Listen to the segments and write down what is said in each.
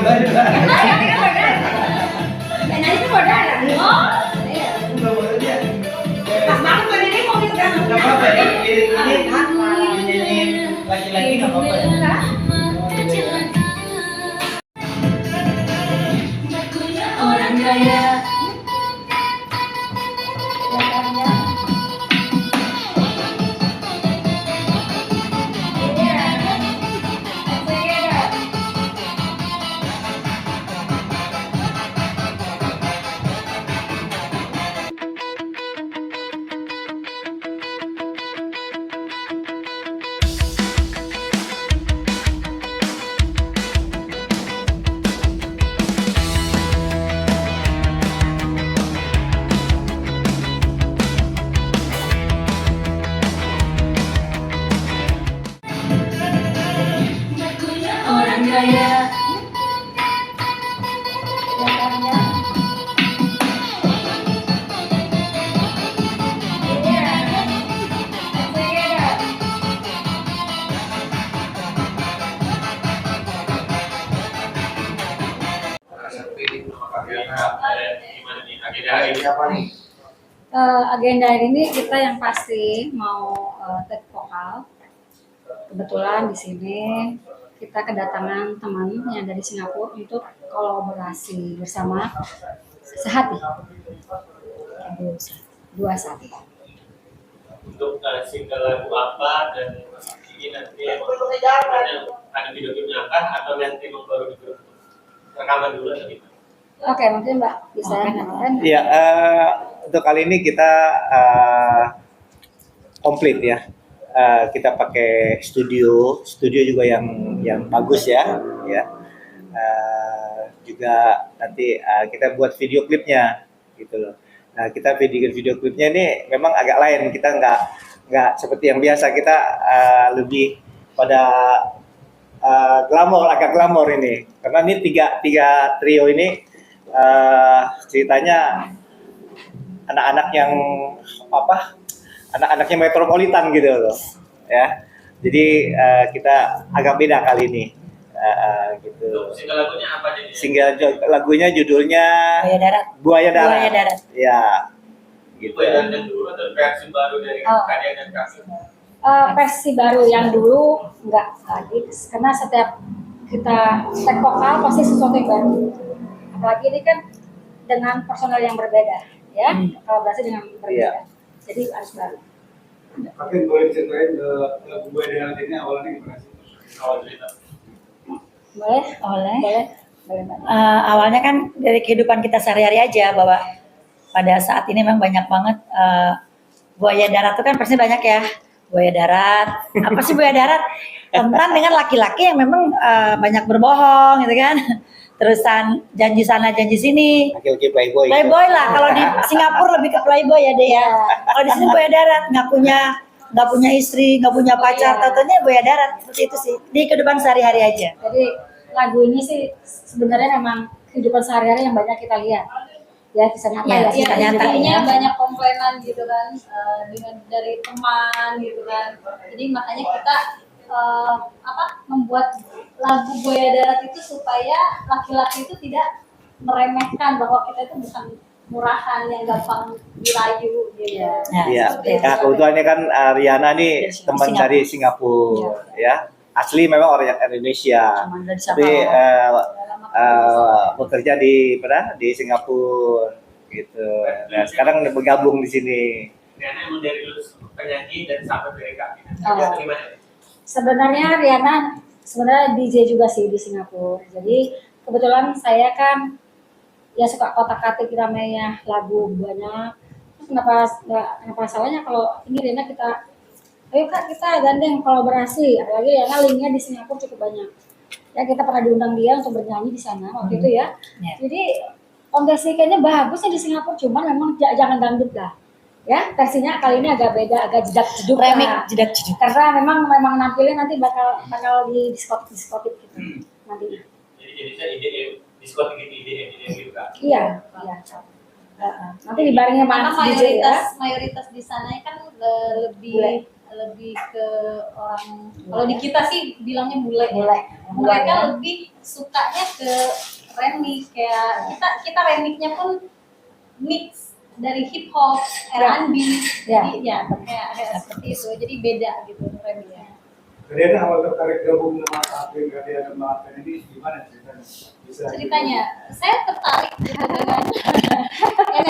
Nah itu berdarah. Oh, iya. Pas banget kan ini mau gitu kan? Nggak apa-apa ya. Ini laki-laki nggak apa-apa ya. Orang kaya. Orang kaya. Agenda hari ini kita yang pasti mau take vokal. Kebetulan di sini kita kedatangan teman yang dari Singapura untuk kolaborasi bersama Sehati. Dua Sati. Untuk single lagu apa dan ini nanti ada video klipnya kah atau nanti baru rekaman dulu atau gimana? Oke, mungkin Mbak bisa mengatakan. Iya, untuk kali ini kita komplit ya. Kita pakai studio juga yang bagus ya. Juga nanti kita buat video klipnya gitu loh. Nah, kita video klipnya ini memang agak lain. Kita nggak seperti yang biasa. Kita lebih pada agak glamor ini. Karena ini tiga trio ini ceritanya anak-anaknya metropolitan gitu loh ya. Jadi kita agak beda kali ini gitu. Single lagunya apa jadi? Single lagunya judulnya Buaya Darat. Ya gitu. Buaya Darat dulu atau versi baru dari Kadya dan Kasih? Versi baru yang dulu enggak lagi, karena setiap kita take vokal pasti sesuatu yang baru. Apalagi ini kan dengan personal yang berbeda, ya, kolaborasi dengan berbeda, jadi harus baru. Mungkin boleh ceritain lagu Buaya Darat ini awalnya gimana sih? Awal cerita. Boleh. Awalnya kan dari kehidupan kita sehari-hari aja, bahwa pada saat ini memang banyak banget buaya darat itu kan pasti banyak ya. Buaya darat, apa sih buaya darat? Tentang dengan laki-laki yang memang banyak berbohong gitu kan. Terusan janji sana janji sini. Laki-laki playboy. Playboy lah, kalau di Singapura lebih ke playboy ya deh ya. Kalau di sini buaya darat, nggak punya istri, nggak punya pacar, taunya buaya darat. Seperti itu sih, di kehidupan sehari-hari aja. Jadi lagu ini sih sebenarnya memang kehidupan sehari-hari yang banyak kita lihat, ya, kisah nyata ya. Kisah nyata. Intinya banyak komplainan gitu kan, dengan dari teman gitu kan. Jadi makanya kita membuat lagu Buaya Darat itu supaya laki-laki itu tidak meremehkan bahwa kita itu bukan murahan yang gampang dirayu gitu. Iya. Ya, kebetulannya kan Riana nih teman dari Singapura ya. Asli memang orang Indonesia. Tapi bekerja di Singapura gitu. Nah, sekarang bergabung di sini. Riana emang dari dulu penyanyi dan sampai dari Kak. Gimana? Sebenarnya Riana DJ juga sih di Singapura. Jadi kebetulan saya kan ya suka kotak-katik namanya lagu banyak. Terus kenapa salahnya kalau ini Riana ayo Kak kita gandeng kolaborasi. Apalagi Riana linknya di Singapura cukup banyak. Ya kita pernah diundang dia untuk bernyanyi di sana waktu itu ya. Jadi kondisi kayaknya bagusnya di Singapura, cuman memang jangan dangdut lah. Ya, versinya kali ini agak beda, agak jedak-jeduk. Karena memang nampilnya nanti bakal di diskotik gitu. Nanti. Jadi ide diskotik ide gitu Kak. Iya. Nanti dibarengin sama DJ ya. Mayoritas di sana kan lebih lebih ke orang, kalau di kita sih bilangnya bule. Bule. Mereka Ya. lebih sukanya ke remix, kayak kita remixnya pun mix dari hip hop, R&B, Ya. jadi ya kayak seperti itu, jadi beda gitu remixnya. Kalian awal tertarik gabung sama Apin, kalian sama Apin ini gimana ceritanya? Ceritanya saya tertarik gitu dengan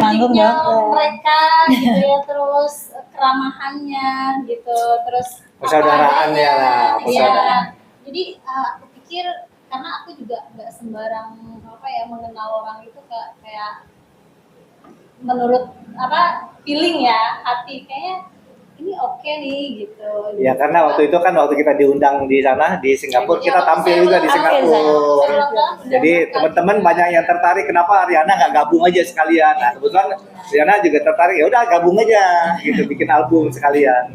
Manggung energinya ya. mereka gitu ya, terus keramahannya gitu, terus Persaudaraannya apa lah, adanya, persaudaraan. ya. Jadi aku pikir karena aku juga nggak sembarang apa ya mengenal orang itu kayak menurut apa feeling ya, hati kayaknya ini oke nih gitu. Ya karena waktu itu kan waktu kita diundang di sana di Singapura, kita tampil juga di Singapura. Jadi teman-teman banyak yang tertarik, kenapa Riana nggak gabung aja sekalian? Nah kebetulan Riana juga tertarik, ya udah gabung aja, gitu bikin album sekalian.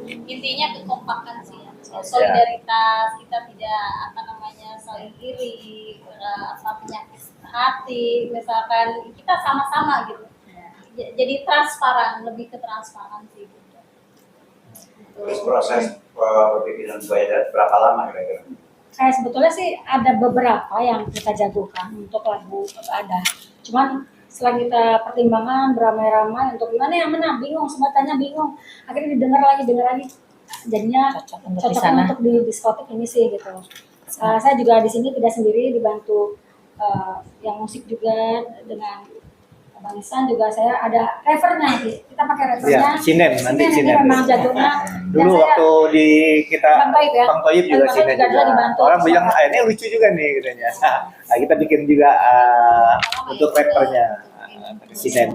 Intinya kekompakan sih ya. Solidaritas, kita tidak apa namanya saling iri, apa penyakit hati, misalkan kita sama-sama gitu. Jadi transparan, lebih ke transparansi gitu. Terus proses berbikin buaya darat berapa lama kira-kira? Kayak sebetulnya sih ada beberapa yang kita jagokan untuk lagu ada. Cuman setelah kita pertimbangan beramai-ramai untuk gimana yang mana bingung, semua tanya bingung. Akhirnya dengar lagi. Jadinya Cocok untuk di cocok sana. untuk di diskotik ini sih gitu. Saya juga di sini tidak sendiri, dibantu yang musik juga dengan Bang Isan juga. Saya ada refernya, kita pakai refernya. Ya, Sinem, nanti Ini Sinem. memang jagonya. Dulu waktu di kita Bang Toib ya? Bang Toib juga Bang Toib Sinem juga juga. dibantu. Orang bilang ini lucu juga nih katanya. Nah kita bikin juga untuk rappernya Sinem.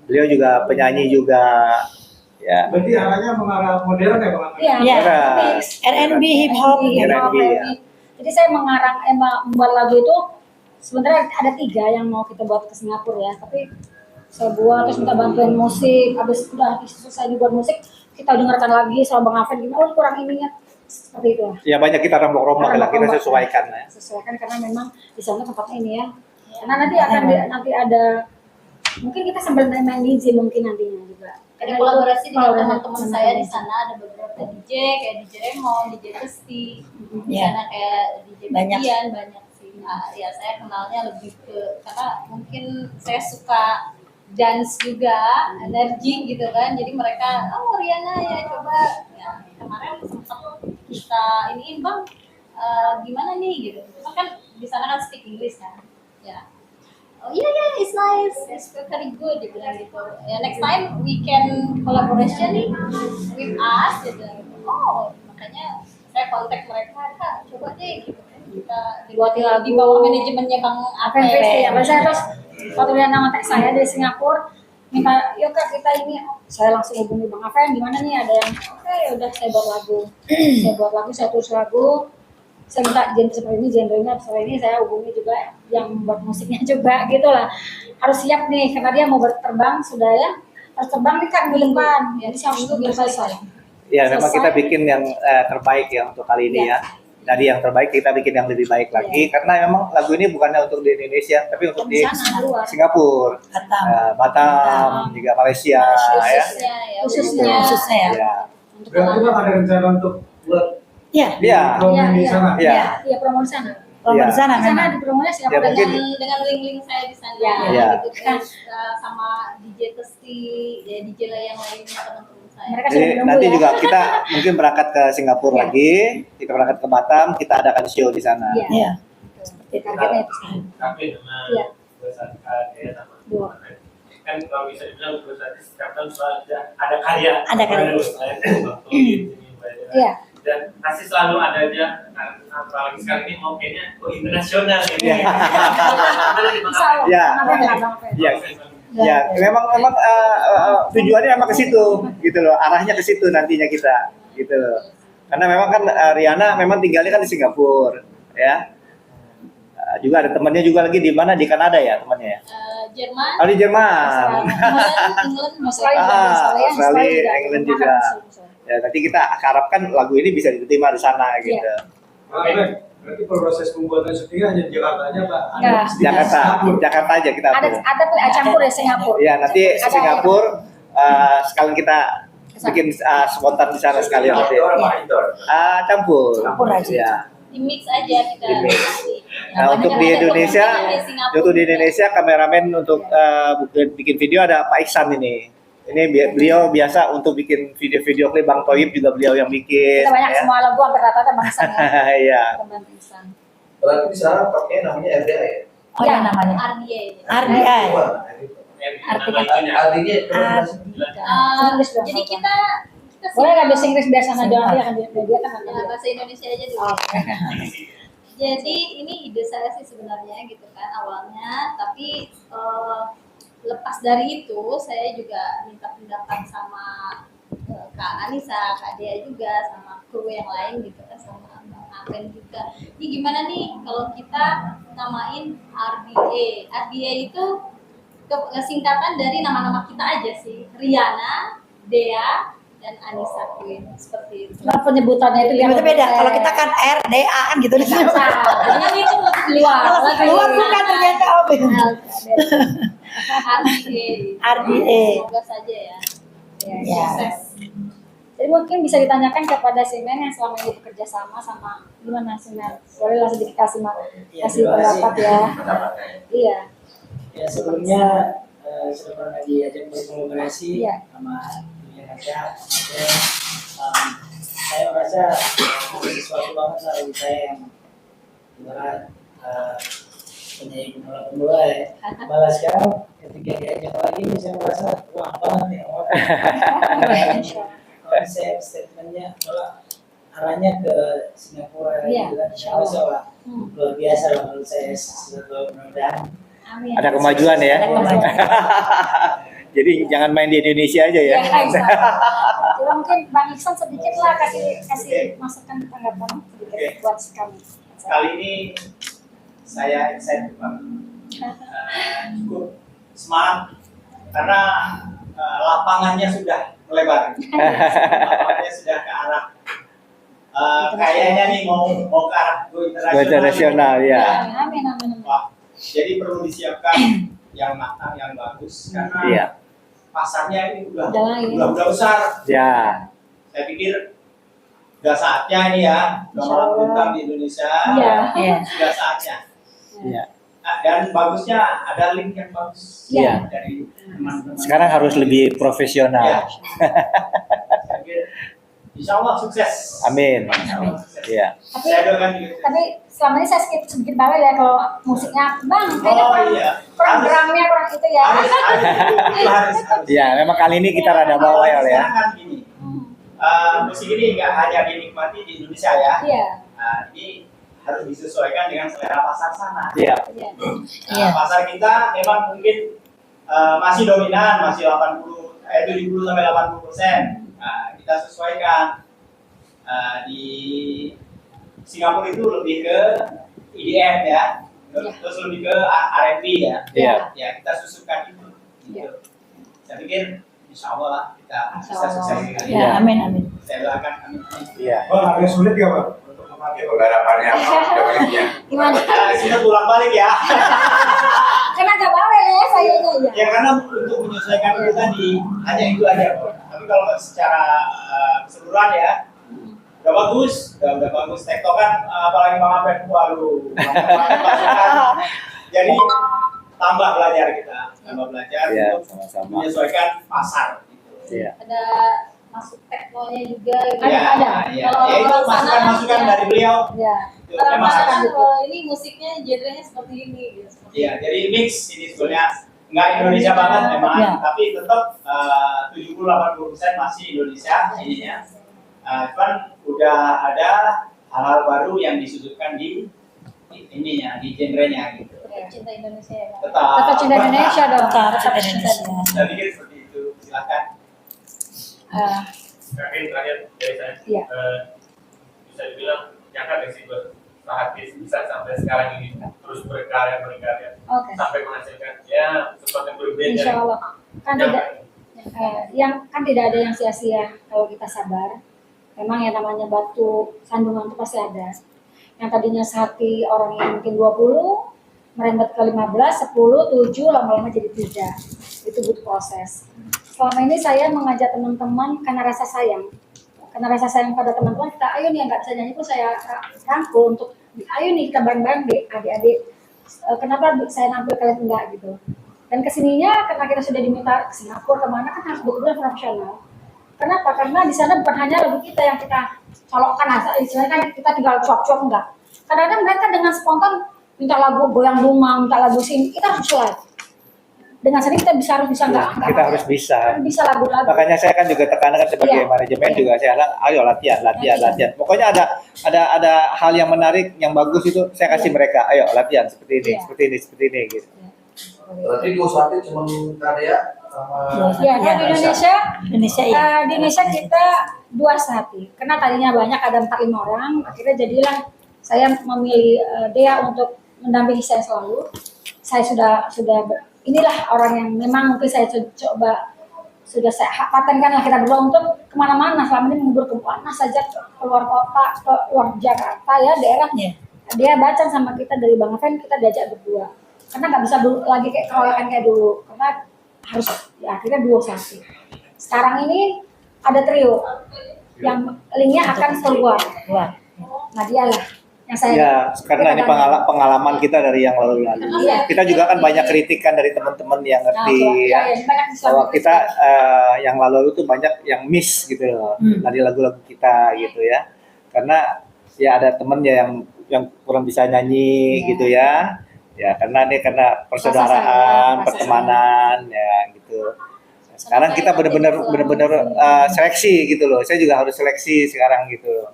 Beliau juga penyanyi juga. Ya. Berarti arahnya mengarah modern ya Bang? Iya, Iya. tapi R&B, hip hop. R&B, ya. Jadi saya membuat lagu itu sebenarnya ada 3 yang mau kita buat ke Singapura ya, tapi saya buat terus minta bantuan musik, habis udah selesai dibuat musik kita dengarkan lagi sama Bang Afen gimana, oh kurang ininya, seperti itu Ya ya. banyak kita rombak-rombak lah, kita sesuaikan ya. Sesuaikan karena memang di sana tempatnya ini ya. Karena nanti akan nanti ada mungkin kita sambil main DJ mungkin nantinya juga. Ada kolaborasi dengan Kolaborasi teman-teman saya di sana, ada beberapa DJ kayak DJ Remon, DJ Testi, di Ya. sana kayak DJ Banyak. Bian, banyak sih. Nah, ya saya kenalnya lebih ke karena mungkin saya suka dance juga, energi gitu kan. Jadi mereka, oh Riana ya coba. Ya kemarin sempat kita iniin Bang, gimana nih gitu. Cuma kan di sana kan speak English kan. Ya. Oh iya it's nice, it's very good dia bilang gitu. Ya next time we can collaboration with us dia bilang gitu. Oh makanya saya kontak mereka, Kak coba deh gitu kan kita Buatin lagu. di bawah manajemennya Bang Afen Afen. ya, saya terus waktu dia nama teks saya dari Singapura minta yuk Kak kita ini, saya langsung hubungi Bang Afen gimana nih ada yang oke ya udah saya buat lagu, saya tulis lagu, saya minta genre seperti ini, genrenya seperti ini, saya hubungi juga yang membuat musiknya juga gitu lah. Harus siap nih karena dia mau berterbang sudah ya, harus terbang nih Kak minggu depan, jadi saya harus Minggu selesai. Ya memang Selesai. kita bikin yang terbaik ya untuk kali ini ya. Dari yang terbaik kita bikin yang lebih baik lagi karena memang lagu ini bukannya untuk di Indonesia tapi untuk di Di sana luar. Singapura, Batam. Batam, juga Malaysia ya. Khususnya Khususnya ya. Ya. Berarti Bang ada rencana untuk buat Iya. Ya. promo di Iya. sana? Ya. Iya promo di sana. Promo Iya. di sana Di sana memang. di promonya Ya, Singapura mungkin- dengan link-link saya di sana Ya. gitu terus sama DJ Testi, ya DJ lah yang lainnya teman-teman saya. Mereka sudah Jadi menunggu nanti ya. juga kita mungkin berangkat ke Singapura Iya. lagi, kita berangkat ke Batam, kita adakan show di sana. Iya. Iya. Targetnya itu. Tapi sama Iya. perusahaan karya sama Dua. kan kalau bisa dibilang perusahaan di setiap tahun selalu ada karya Ada karya. baru selain waktu ini banyak. Iya. Dan pasti selalu ada aja apalagi sekarang ini mau kayaknya internasional ini. Iya. Gimana nih, Bang? Insya Allah. Ya. Kenapa enggak, Bang Fen? Iya. Ya, memang tujuannya memang ke situ, gitu loh. Arahnya ke situ nantinya kita, gitu loh. Karena memang kan Riana memang tinggalnya kan di Singapura, ya. Juga ada temannya juga lagi di mana, di Kanada ya temannya ya. Jerman, Oh di Jerman. England, Australia, Australia, England juga. Ya nanti kita harapkan lagu ini bisa diterima di sana gitu. Bang Afen, berarti proses pembuatan syutingnya hanya di Jakarta aja Pak? Enggak. Jakarta aja kita. Ada campur ya Singapura. Ya nanti Ada- Singapura sekalian kita bikin spontan di sana sekalian nanti. Outdoor sama indoor. Campur. Campur aja. Ya. Di mix aja kita. Di mix. kasih. Nah, untuk di Indonesia, Di Singapura untuk di juga. Indonesia kameramen untuk bikin video ada Pak Iksan ini. Ini beliau biasa untuk bikin video-video klip Bang Toyib juga beliau yang bikin. Kita banyak ya. semua lagu hampir rata-rata Bang Isan ya. Iya. Bang Isan. Berarti di sana pakai namanya RDA ya? Oh yang namanya RDA. RDI. Artinya Artinya Inggris dong. Jadi kita boleh nggak bahasa Inggris biar sana jangan dia kan dia kan Ya, bahasa Indonesia aja dulu. Jadi ini ide saya sih sebenarnya gitu kan awalnya, tapi lepas dari itu saya juga minta pendapat sama Kak Anissa, Kak Dea juga, sama kru yang lain gitu kan, sama Bang Apen juga. Ini gimana nih kalau kita namain RDA? RDA itu singkatan dari nama-nama kita aja sih, Riana, Dea, dan Anissa Queen, seperti itu. Cuma penyebutannya itu Itu beda. Kalau kita kan RDA kan gitu di sini. Jadi itu luar. Kalau keluar bukan ternyata apa itu? RDA. Semoga saja ya. Ya. Sukses. Jadi mungkin bisa ditanyakan kepada Simen yang selama ini bekerja sama gimana Simen? Boleh lah sedikit kasih Ya, kasih terima kasih. pendapat ya. Iya. Ya sebelumnya sudah pernah diajak berkolaborasi Iya. sama dunia kaca. Dan, saya merasa sesuatu banget lah bagi saya yang ibarat penyanyi pemula ya. Malah sekarang ketika diajak lagi saya merasa wah banget nih. Konsep statementnya malah arahnya ke Singapura Iya, gitu kan. insya Saya merasa Allah. wah luar biasa lah menurut saya sesuatu mudah-mudahan. Amin. Ada kemajuan ya. Ada kemajuan. Jadi jangan main di Indonesia aja ya. Iya, Iksan. Coba mungkin Bang Iksan sedikit lah kasih masukan tanggapan sedikit buat kami. Kali ini saya excited banget, cukup semangat karena lapangannya sudah melebar, lapangannya sudah ke arah kayaknya nih mau ke arah go internasional. Internasional ya. Amin, amin. Wah, jadi perlu disiapkan yang matang, yang bagus karena Iya. pasarnya ini Udah lain. udah besar. Ya. Saya pikir sudah saatnya ini ya, udah Insya malam Allah. bintang di Indonesia, Iya. Iya. sudah saatnya. Iya. Dan bagusnya ada link yang bagus Iya. dari teman-teman. Sekarang harus lebih profesional. Ya. Saya pikir, Insya Allah sukses. Amin. Insya Allah sukses. Iya. Saya doakan juga. Tapi selama ini saya sedikit bawel ya kalau musiknya Bang, kayaknya Oh iya. kurang drumnya kurang itu ya. Harus. Ya, memang kali ini kita rada bawel ya. Sekarang kan gini, musik ini nggak hanya dinikmati di Indonesia ya. Iya. Ini harus disesuaikan dengan selera pasar sana. Iya. Iya. Iya. Pasar kita memang mungkin masih dominan, masih 70 sampai 80%. Kita sesuaikan. Di Singapura itu lebih ke EDM ya, terus lebih ke R&B ya. Iya. Ya kita susupkan itu. Gitu. Saya pikir Insya Allah lah kita bisa Insya Allah. sukses. Iya. Ya, amin amin. Saya doakan amin. Iya. Bang, agak sulit ya Bang untuk memakai Penggarapannya apa? Jawabannya. Gimana? Kita pulang balik ya. Kan agak bawel ya saya ya. Ya karena untuk menyesuaikan itu tadi hanya itu aja. Tapi kalau secara keseluruhan ya udah bagus, udah bagus. Tektokan apalagi Bang Apen, waduh. Jadi tambah belajar kita, tambah belajar Iya, untuk sama-sama. menyesuaikan pasar. Gitu. Iya. Ada masuk teknonya juga gitu. Ada. Ya, Kalau ya itu orang sana masukan-masukan kan, dari beliau. Iya. Itu Kalau memang masakan harus. ini musiknya genrenya seperti ini gitu. Seperti Iya, jadi mix ini sebetulnya nggak Indonesia banget memang, Iya. tapi tetap 70-80% masih Indonesia ininya. Cuman udah ada hal-hal baru yang disusupkan di ininya, di genrenya gitu. cinta Indonesia ya. Bang. Tetap cinta Indonesia dong. Tetap cinta Indonesia. Saya pikir seperti itu. Silakan. Mungkin terakhir dari saya, Iya. bisa dibilang nyangka nggak sih buat Pak Hafiz bisa sampai sekarang ini terus berkarya Oke. sampai menghasilkan ya sesuatu yang berbeda. Insya Allah. Kan tidak yang kan tidak ada yang sia-sia kalau kita sabar. Memang yang namanya batu sandungan itu pasti ada. Yang tadinya sehati orang yang mungkin 20 merembet ke 15, 10, 7, lama-lama jadi 3. Itu butuh proses. selama ini saya mengajak teman-teman karena rasa sayang. Karena rasa sayang pada teman-teman, kita ayo nih yang nggak bisa nyanyi pun saya rangkul untuk ayo nih kita bareng-bareng deh adik-adik. Kenapa saya nampil kalian enggak gitu. Dan kesininya karena kita sudah diminta ke Singapura kemana kan harus betul-betul profesional. Kenapa? Karena di sana bukan hanya lagu kita yang kita colokkan, istilahnya kan kita tinggal cuap-cuap enggak. Kadang-kadang mereka dengan spontan minta lagu goyang rumah, minta lagu sini, kita harus live. Dengan sini kita harus bisa enggak? Kita harus bisa. Bisa lagu-lagu. Makanya saya kan juga tekankan sebagai Iya. manajemen juga saya bilang, ayo latihan. Pokoknya ada hal yang menarik, yang bagus itu saya kasih mereka, ayo latihan seperti ini, Iya. seperti ini gitu. Berarti gue saatnya cuma karya sama Ya, dan di Indonesia, ya. di Indonesia kita 2 Sehati. Karena tadinya banyak ada 4-5 orang, akhirnya jadilah saya memilih Dea untuk mendampingi saya selalu. Saya inilah orang yang memang mungkin saya coba sudah saya patenkan lah kita berdua untuk kemana-mana selama ini menghibur ke mana saja ke luar kota, ke luar Jakarta ya daerahnya. Dia baca sama kita dari Bang Fen, kita diajak berdua. Karena nggak bisa lagi kayak keroyokan kayak dulu, karena harus ya akhirnya 2 Sehati. Sekarang ini ada trio yang linknya akan keluar. Nah dia lah yang saya. Ya, karena ini pengalaman kita dari yang lalu-lalu. Iya. Kita juga kan banyak kritikan dari teman-teman yang ngerti ya. banyak Bahwa kita yang lalu-lalu tuh banyak yang miss gitu loh dari lagu-lagu kita gitu ya. Karena ya ada temennya yang kurang bisa nyanyi gitu ya. Ya karena persaudaraan, pertemanan ya gitu. Sekarang kita benar-benar seleksi gitu loh. Saya juga harus seleksi sekarang gitu.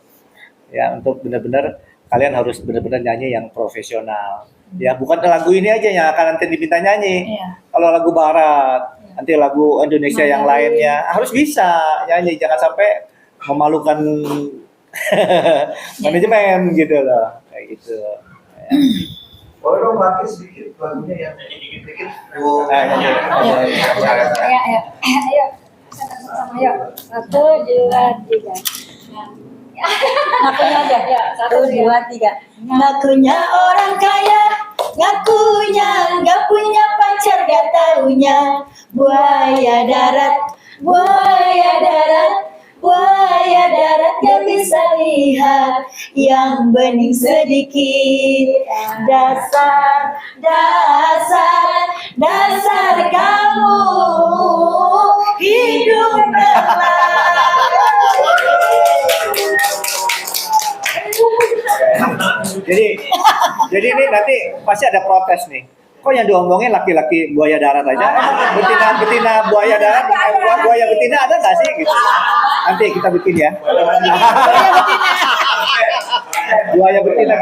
Ya untuk benar-benar kalian harus benar-benar nyanyi yang profesional. Ya bukan lagu ini aja yang akan nanti diminta nyanyi. Kalau lagu barat, nanti lagu Indonesia yang lainnya harus bisa nyanyi. Jangan sampai memalukan manajemen gitu loh. Kayak gitu. Ya. boleh dong latih sedikit lagunya yang dikit-dikit. Ayo, sama ayo. 1, 2, 3. Ngakunya aja. Ya, 1, 2, 3. Ngakunya orang kaya, ngakunya nggak punya pacar, gak taunya buaya darat, buaya darat, buaya darat gak bisa lihat yang bening sedikit. Dasar, dasar, dasar kamu hidup Jadi ini nanti pasti ada protes nih. Kok yang diomongin laki-laki buaya darat aja? Betina buaya darat, buaya betina ada nggak sih? Gitu. Nanti kita bikin ya. Buaya betina.